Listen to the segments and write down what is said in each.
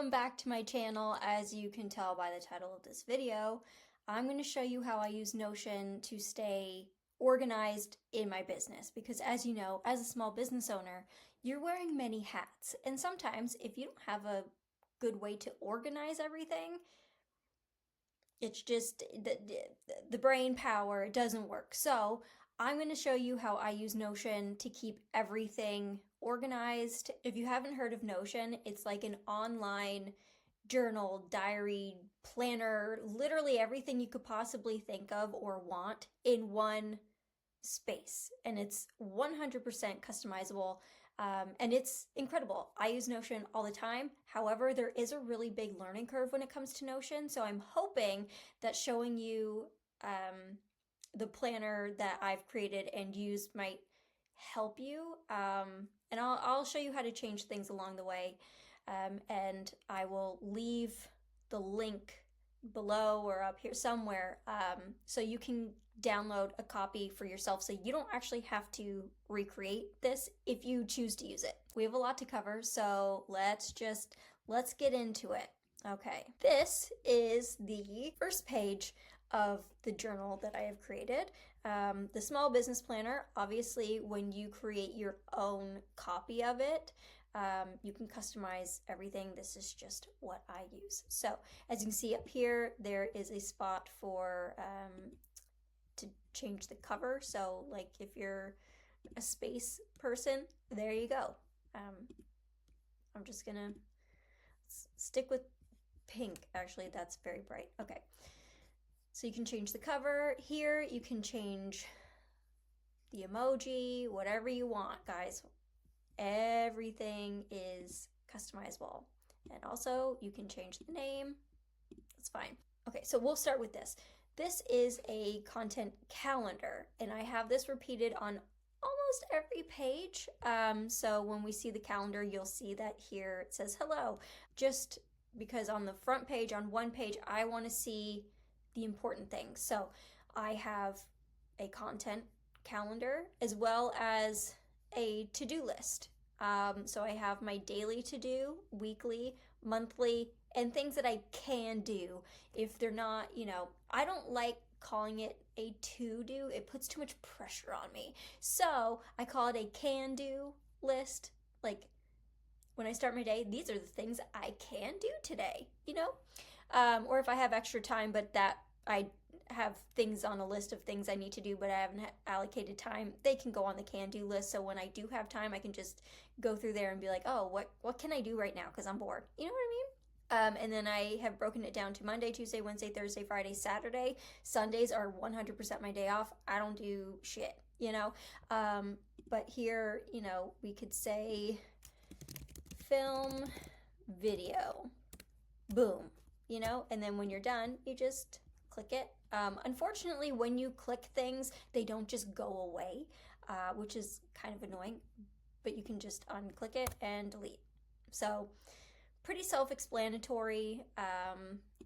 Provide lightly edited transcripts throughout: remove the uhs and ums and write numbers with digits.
Welcome back to my channel. As you can tell by the title of this video, I'm going to show you how I use Notion to stay organized in my business, because as you know, as a small business owner, you're wearing many hats, and sometimes if you don't have a good way to organize everything, it's just the brain power, it doesn't work. So I'm going to show you how I use Notion to keep everything organized. If you haven't heard of Notion, it's like an online journal, diary, planner, literally everything you could possibly think of or want in one space. And it's 100% customizable. And it's incredible. I use Notion all the time. However, there is a really big learning curve when it comes to Notion. So I'm hoping that showing you the planner that I've created and used might help you. And I'll show you how to change things along the way. And I will leave the link below or up here somewhere, so you can download a copy for yourself, so you don't actually have to recreate this if you choose to use it. We have a lot to cover, so let's get into it. Okay, this is the first page of the journal that I have created. The small business planner, obviously when you create your own copy of it, you can customize everything. This is just what I use. So as you can see up here, there is a spot for to change the cover. So like if you're a space person, there you go. I'm just gonna stick with pink. Actually, that's very bright. Okay. So you can change the cover here. You can change the emoji, whatever you want, guys. Everything is customizable. And also you can change the name. That's fine. Okay, so we'll start with this. This is a content calendar, and I have this repeated on almost every page. So when we see the calendar, you'll see that here it says hello, just because on the front page, on one page, I want to see the important things. So I have a content calendar as well as a to-do list. So I have my daily to-do, weekly, monthly, and things that I can do. If they're not, I don't like calling it a to-do. It puts too much pressure on me. So I call it a can-do list. Like when I start my day, these are the things I can do today, or if I have extra time, but that I have things on a list of things I need to do, but I haven't allocated time, they can go on the can-do list. So when I do have time, I can just go through there and be like, oh, what can I do right now? Because I'm bored. You know what I mean? And then I have broken it down to Monday, Tuesday, Wednesday, Thursday, Friday, Saturday. Sundays are 100% my day off. I don't do shit, But here, we could say film, video, boom, and then when you're done, you just click it. Unfortunately, when you click things, they don't just go away, which is kind of annoying, but you can just unclick it and delete. So pretty self-explanatory.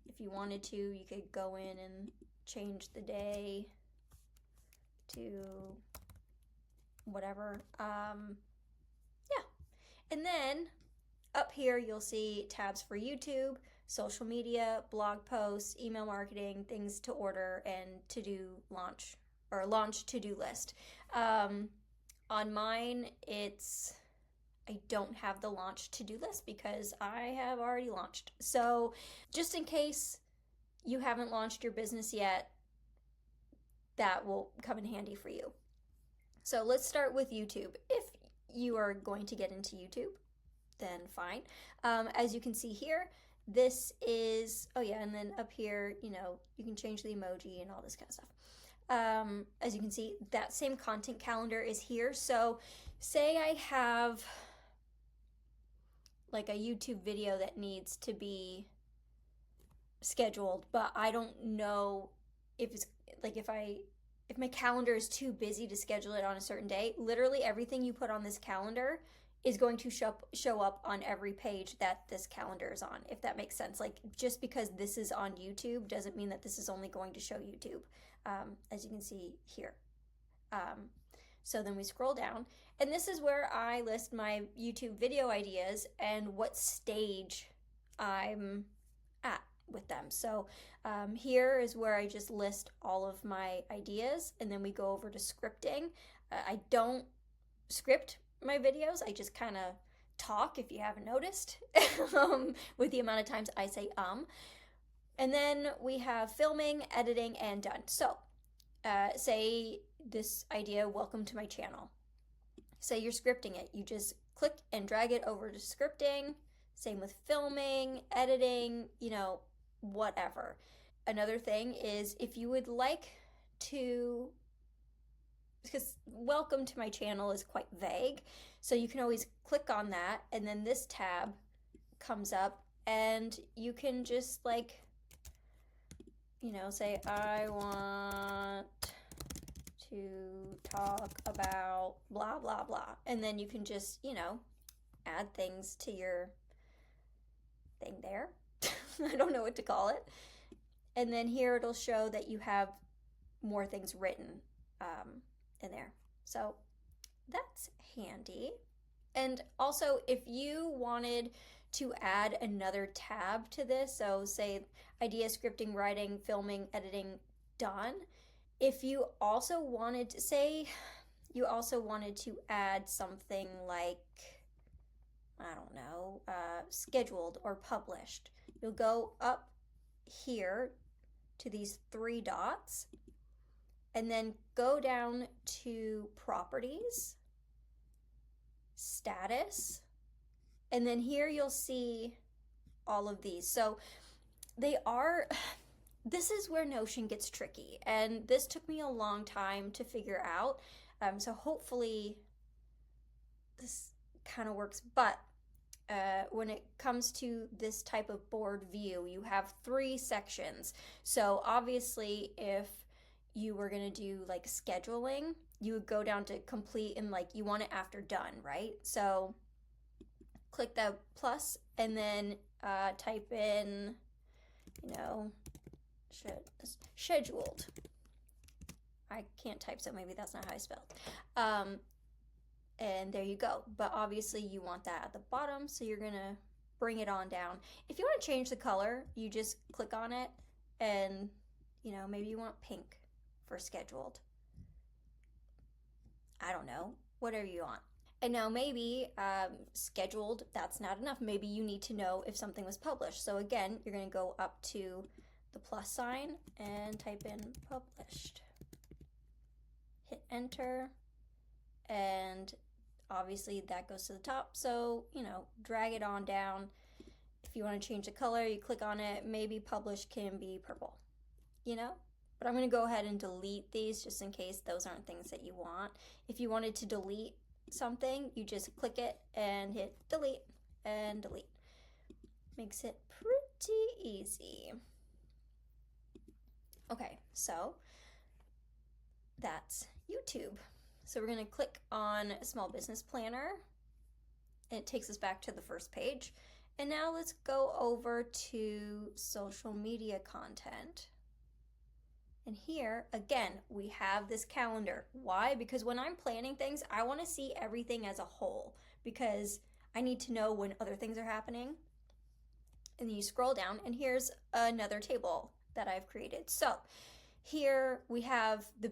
If you wanted to, you could go in and change the day to whatever. Yeah. And then up here, you'll see tabs for YouTube, social media, blog posts, email marketing, things to order, and to-do launch to-do list. On mine, I don't have the launch to-do list because I have already launched. So just in case you haven't launched your business yet, that will come in handy for you. So let's start with YouTube. If you are going to get into YouTube, then fine. As you can see here, this is, oh yeah, and then up here, you can change the emoji and all this kind of stuff. As you can see, that same content calendar is here. So say I have like a YouTube video that needs to be scheduled, but I don't know if it's like, if my calendar is too busy to schedule it on a certain day, literally everything you put on this calendar is going to show up on every page that this calendar is on, if that makes sense. Like, just because this is on YouTube doesn't mean that this is only going to show YouTube, as you can see here. So then we scroll down, and this is where I list my YouTube video ideas and what stage I'm at with them. So here is where I just list all of my ideas, and then we go over to scripting. I don't script my videos, I just kind of talk, if you haven't noticed, with the amount of times I say And then we have filming, editing, and done. So say this idea, welcome to my channel. Say you're scripting it. You just click and drag it over to scripting. Same with filming, editing, whatever. Another thing is if you would like to, because welcome to my channel is quite vague, so you can always click on that, and then this tab comes up, and you can just say, I want to talk about blah, blah, blah. And then you can just, add things to your thing there. I don't know what to call it. And then here it'll show that you have more things written in there. So that's handy. And also, if you wanted to add another tab to this, so say idea, scripting, writing, filming, editing, done. If you also wanted to add something like, I don't know, scheduled or published, you'll go up here to these 3 dots and then go down to properties, status, and then here you'll see all of these. So this is where Notion gets tricky, and this took me a long time to figure out. So hopefully this kind of works, but when it comes to this type of board view, you have 3 sections. So obviously if you were going to do like scheduling, you would go down to complete and you want it after done, right? So click the plus and then type in, scheduled. I can't type, so maybe that's not how I spelled. And there you go. But obviously you want that at the bottom, so you're gonna bring it on down. If you want to change the color, you just click on it and maybe you want pink for scheduled. I don't know, whatever you want. And now maybe scheduled, that's not enough. Maybe you need to know if something was published. So again, you're gonna go up to the plus sign and type in published. Hit enter, and obviously that goes to the top. So, drag it on down. If you want to change the color, you click on it. Maybe published can be purple, But I'm going to go ahead and delete these just in case those aren't things that you want. If you wanted to delete something, you just click it and hit delete and delete. Makes it pretty easy. Okay, so that's YouTube. So we're going to click on Small Business Planner. It takes us back to the first page. And now let's go over to social media content. And here, again, we have this calendar. Why? Because when I'm planning things, I want to see everything as a whole because I need to know when other things are happening. And then you scroll down, and here's another table that I've created. So here we have the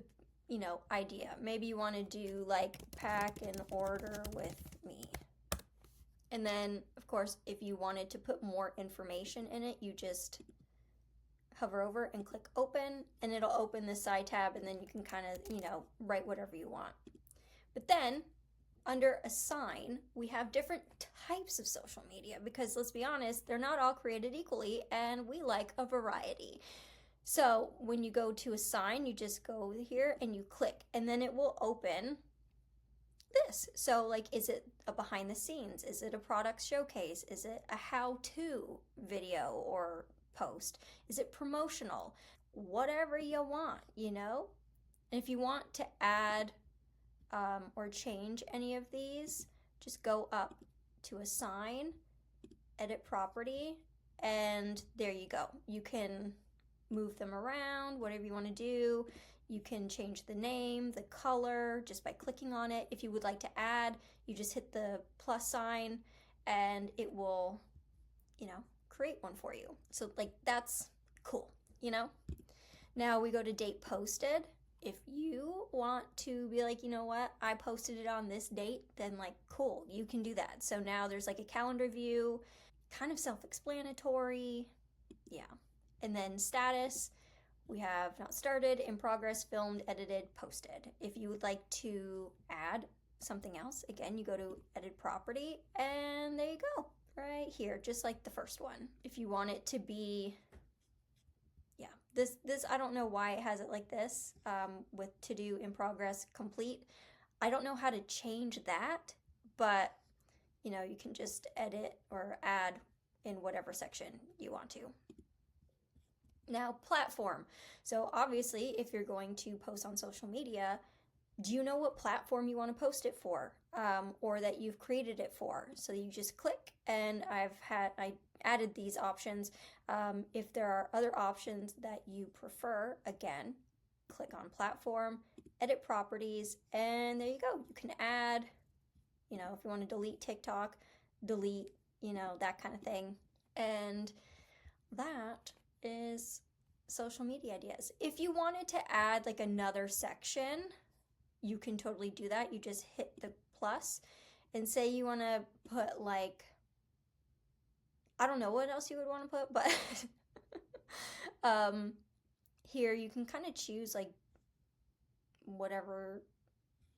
idea. Maybe you want to do pack an order with me. And then, of course, if you wanted to put more information in it, you just hover over and click open, and it'll open this side tab, and then you can kind of, write whatever you want. But then under assign, we have different types of social media because let's be honest, they're not all created equally, and we like a variety. So when you go to assign, you just go here and you click, and then it will open this. So is it a behind the scenes? Is it a product showcase? Is it a how-to video or post? Is it promotional? Whatever you want, And if you want to add or change any of these, just go up to assign, edit property, and there you go. You can move them around, whatever you want to do. You can change the name, the color, just by clicking on it. If you would like to add, you just hit the plus sign and it will, create one for you. So like that's cool, you know? Now we go to date posted. If you want to be like, you know what, I posted it on this date, then like cool, you can do that. So now there's like a calendar view, kind of self-explanatory. Yeah. And then status, we have not started, in progress, filmed, edited, posted. If you would like to add something else, again, you go to edit property and there you go, right here, just like the first one. If you want it to be, yeah, this I don't know why it has it like this, with to do, in progress, complete. I don't know how to change that, but you know, you can just edit or add in whatever section you want to. Now, platform. So obviously, if you're going to post on social media, do you know what platform you want to post it for, or that you've created it for? So you just click, and I added these options. If there are other options that you prefer, again, click on platform, edit properties, and there you go. You can add, you know, if you want to delete TikTok, delete, you know, that kind of thing. And that is social media ideas. If you wanted to add like another section, you can totally do that. You just hit the plus and say you want to put like, I don't know what else you would want to put, but here you can kind of choose like whatever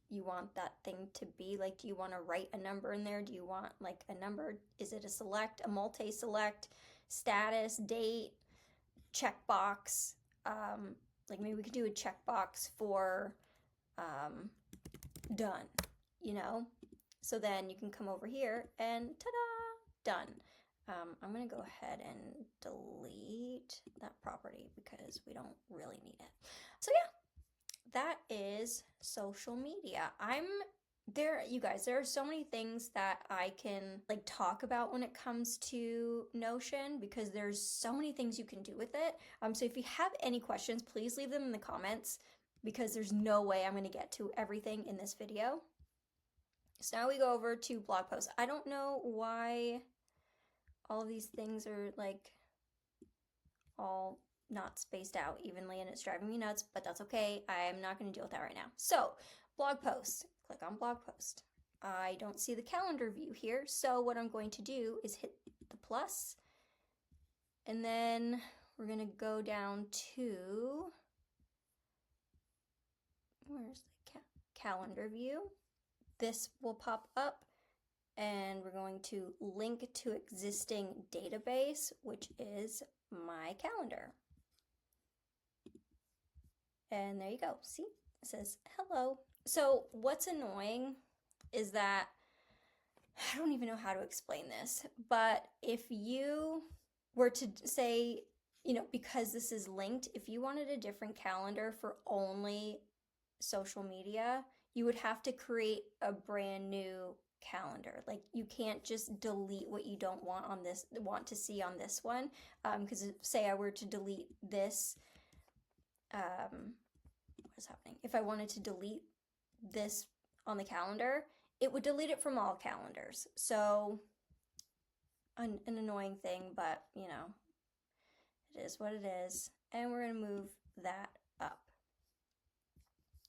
you want that thing to be. Like, do you want to write a number in there? Do you want like a number? Is it a select, a multi-select, status, date, checkbox? Like maybe we could do a checkbox for done, you know? So then you can come over here and ta-da, done. I'm gonna go ahead and delete that property because we don't really need it. So yeah, that is social media. You guys, there are so many things that I can like talk about when it comes to Notion because there's so many things you can do with it. So if you have any questions, please leave them in the comments because there's no way I'm going to get to everything in this video. So now we go over to blog posts. I don't know why all of these things are like all not spaced out evenly and it's driving me nuts, but that's okay. I'm not going to deal with that right now. So blog post. Click on blog post. I don't see the calendar view here, so what I'm going to do is hit the plus, and then we're going to go down to, where's the calendar view? This will pop up, and we're going to link to existing database, which is my calendar. And there you go. See, it says hello. So what's annoying is that, I don't even know how to explain this, but if you were to say, you know, because this is linked, if you wanted a different calendar for only social media, you would have to create a brand new calendar. Like you can't just delete what you don't want to see on this one. Because say I were to delete this, what is happening? If I wanted to delete this on the calendar, it would delete it from all calendars. So an annoying thing, but you know, it is what it is. And we're going to move that up.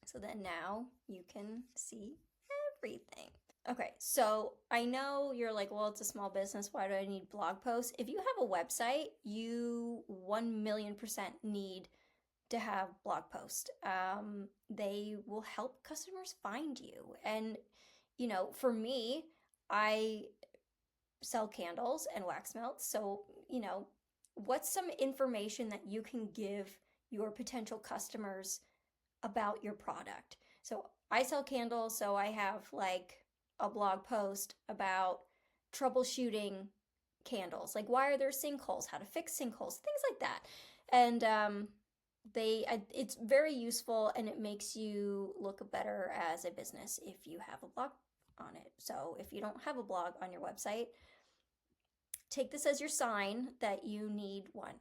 So then now you can see everything. Okay, so I know you're like, well, it's a small business. Why do I need blog posts? If you have a website, you 1,000,000% need to have blog posts. They will help customers find you. And, you know, for me, I sell candles and wax melts. So, you know, what's some information that you can give your potential customers about your product? So I sell candles, so I have like a blog post about troubleshooting candles. Like, why are there sinkholes? How to fix sinkholes? Things like that. And it's very useful, and it makes you look better as a business if you have a blog on it. So if you don't have a blog on your website, take this as your sign that you need one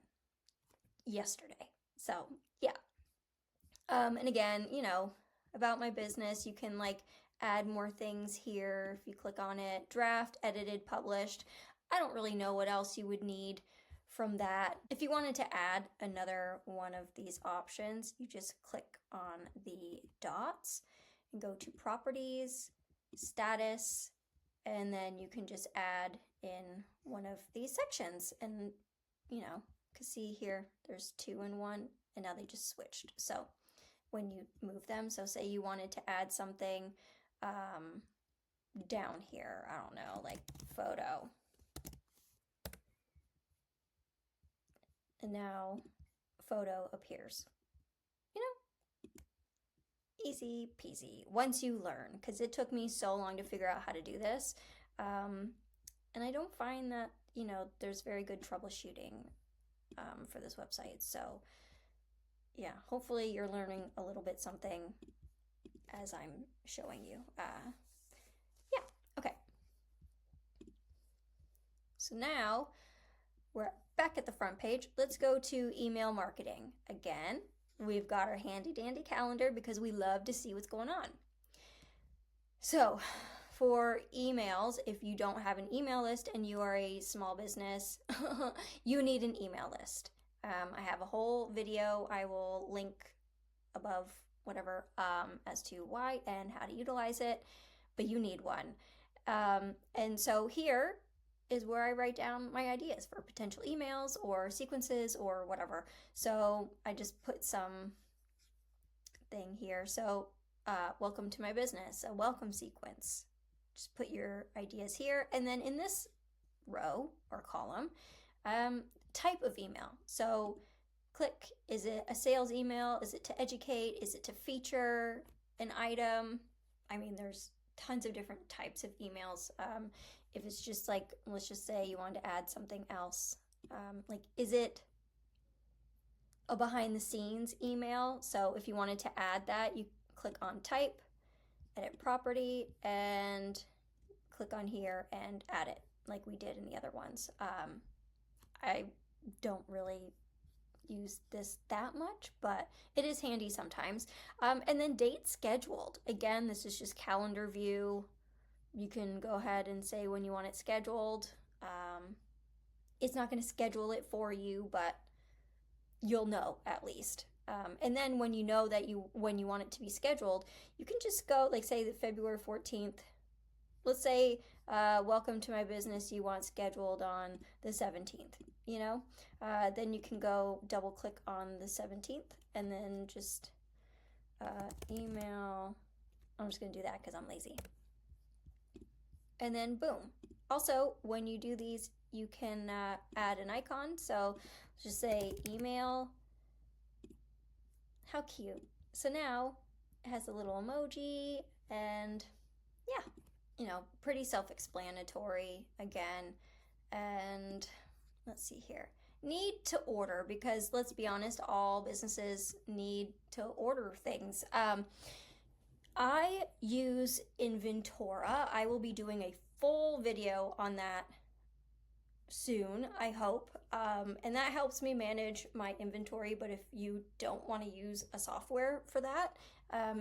yesterday. So yeah. And again, you know, about my business, you can like add more things here if you click on it. Draft, edited, published. I don't really know what else you would need from that. If you wanted to add another one of these options, you just click on the dots and go to Properties, Status, and then you can just add in one of these sections. And you can see here there's 2 and 1, and now they just switched. So when you move them, so say you wanted to add something down here, I don't know, like photo, and now photo appears. Easy peasy once you learn, because it took me so long to figure out how to do this, and I don't find that there's very good troubleshooting for this website. So yeah, hopefully you're learning a little bit something as I'm showing you. Yeah, okay. So now we're back at the front page. Let's go to email marketing. Again, we've got our handy dandy calendar because we love to see what's going on. So for emails, if you don't have an email list and you are a small business, you need an email list. I have a whole video I will link above whatever as to why and how to utilize it, but you need one. And so here is where I write down my ideas for potential emails or sequences or whatever. So I just put some thing here. So welcome to my business, a welcome sequence. Just put your ideas here, and then in this row or column, type of email. So click, is it a sales email? Is it to educate? Is it to feature an item? I mean, there's tons of different types of emails. If it's just like, let's just say you want to add something else, like, is it a behind the scenes email? So if you wanted to add that, you click on type, edit property, and click on here and add it like we did in the other ones. I don't really use this that much, but it is handy sometimes. And then date scheduled. Again, this is just calendar view. You can go ahead and say when you want it scheduled. It's not going to schedule it for you, but you'll know at least. And then when you know that when you want it to be scheduled, you can just go, like, say the February 14th. Let's say, welcome to my business, you want scheduled on the 17th, then you can go double click on the 17th and then just email. I'm just going to do that because I'm lazy. And then boom. Also, when you do these, you can add an icon. So let's just say email. How cute. So now it has a little emoji, and yeah, pretty self-explanatory again. And let's see here. Need to order, because let's be honest, all businesses need to order things. I use Inventora. I will be doing a full video on that soon, I hope. And that helps me manage my inventory. But if you don't want to use a software for that,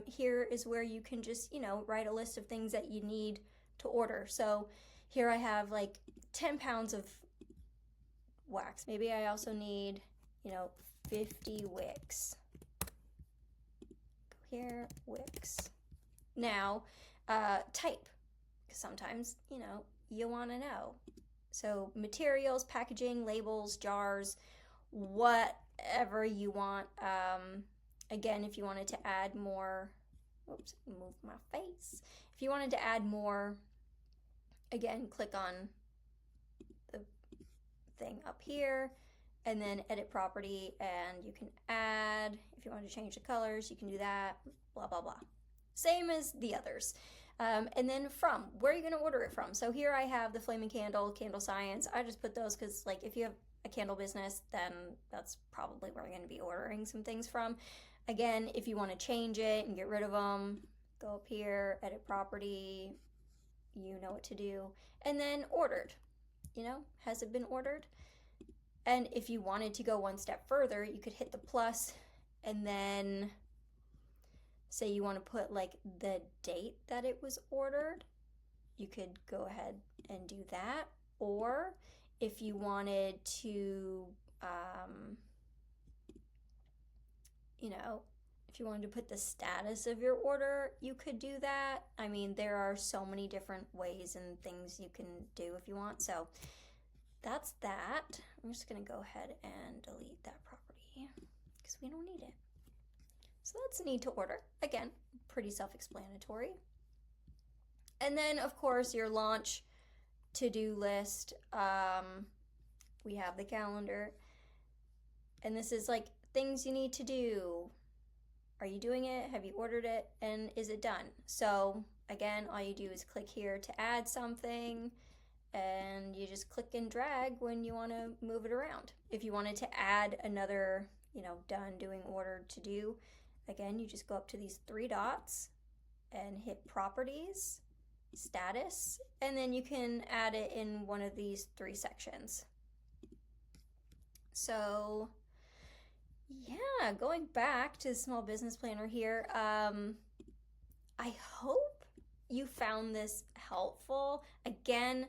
here is where you can just, write a list of things that you need to order. So here I have like 10 pounds of wax. Maybe I also need, 50 wicks. Go here, wicks. Now, type, because sometimes, you want to know. So materials, packaging, labels, jars, whatever you want. Again, if you wanted to add more, whoops, move my face. If you wanted to add more, again, click on the thing up here and then edit property, and you can add, if you want to change the colors, you can do that, blah, blah, blah. Same as the others. And then from, where are you going to order it from? So here I have the Flaming Candle, Candle Science. I just put those because, like, if you have a candle business, then that's probably where you're going to be ordering some things from. Again, if you want to change it and get rid of them, go up here, edit property, you know what to do. And then ordered, has it been ordered? And if you wanted to go one step further, you could hit the plus and then say you want to put like the date that it was ordered. You could go ahead and do that. or if you wanted to, if you wanted to put the status of your order, you could do that. I mean, there are so many different ways and things you can do if you want. So that's that. I'm just going to go ahead and delete that property because we don't need it. So that's need to order. Again, pretty self-explanatory. And then, of course, your launch to-do list. We have the calendar. And this is like things you need to do. Are you doing it? Have you ordered it? And is it done? So again, all you do is click here to add something, and you just click and drag when you want to move it around. If you wanted to add another, done, doing, ordered, to do, again, you just go up to these three dots and hit properties, status, and then you can add it in one of these three sections. So yeah, going back to the small business planner here, I hope you found this helpful. Again,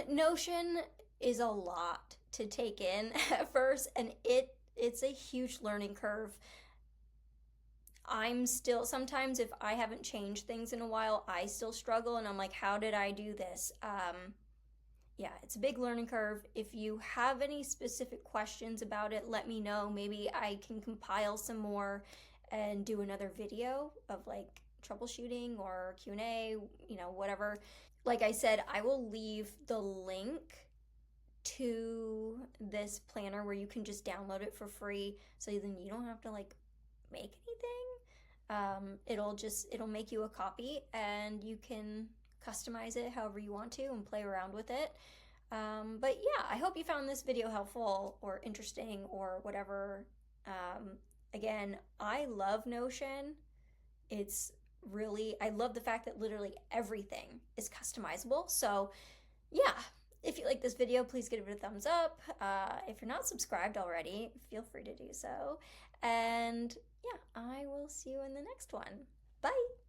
Notion is a lot to take in at first, and it's a huge learning curve. I'm still, sometimes if I haven't changed things in a while, I still struggle, and I'm like, how did I do this? Yeah, it's a big learning curve. If you have any specific questions about it, let me know. Maybe I can compile some more and do another video of like troubleshooting or Q&A, whatever. Like I said, I will leave the link to this planner where you can just download it for free, so then you don't have to like make anything. It'll make you a copy, and you can customize it however you want to and play around with it. But yeah, I hope you found this video helpful or interesting or whatever. Again, I love Notion. I love the fact that literally everything is customizable. So yeah, if you like this video, please give it a thumbs up. If you're not subscribed already, feel free to do so. And yeah, I will see you in the next one. Bye!